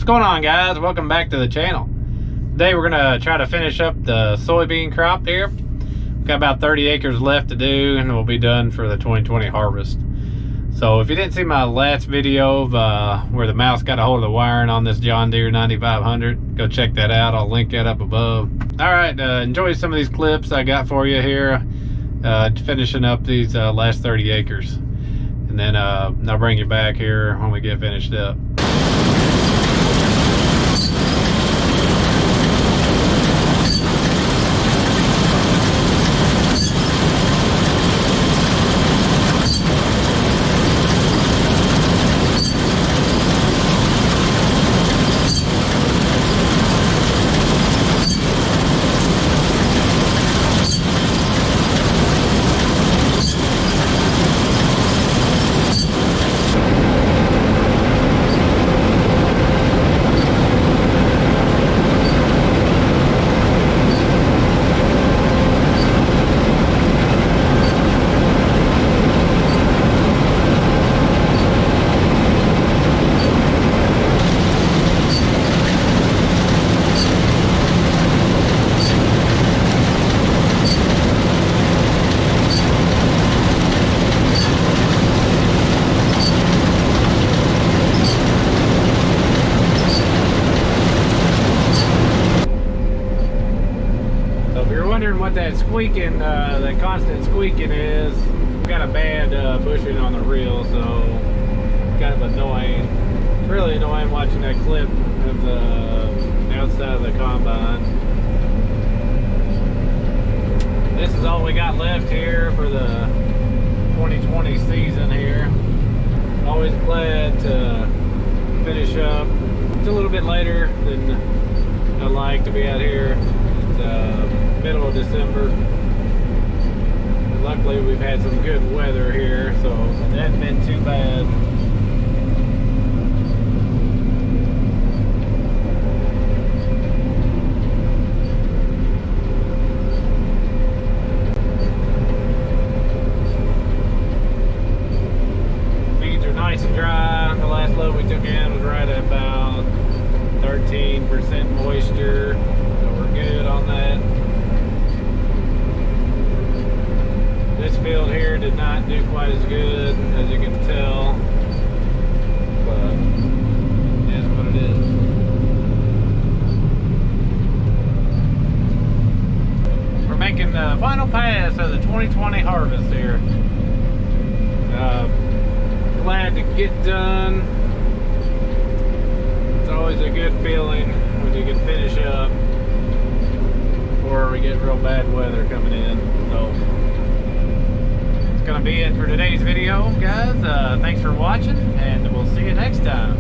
What's going on, guys? Welcome back to the channel. Today we're gonna try to finish up the soybean crop here. We've got about 30 acres left to do and we'll be done for the 2020 harvest. So if you didn't see my last video of where the mouse got a hold of the wiring on this John Deere 9500, go check that out. I'll link that up above. All right, enjoy some of these clips I got for you here, finishing up these last 30 acres. And then I'll bring you back here when we get finished up. What that squeaking, that constant squeaking is, we've got a bad bushing on the reel, so it's kind of annoying. It's really annoying watching that clip of the outside of the combine. This is all we got left here for the 2020 season here. Always glad to finish up. It's a little bit later than I like to be out here. It's middle of December. Luckily we've had some good weather here, so it hasn't been too bad. Beans are nice and dry. The last load we took in was right at about 13% moisture, so we're good on that. This field here did not do quite as good, as you can tell, but it is what it is. We're making the final pass of the 2020 harvest here. Glad to get done. It's always a good feeling when you can finish up before we get real bad weather coming in. So gonna be it for today's video, guys. Thanks for watching, and we'll see you next time.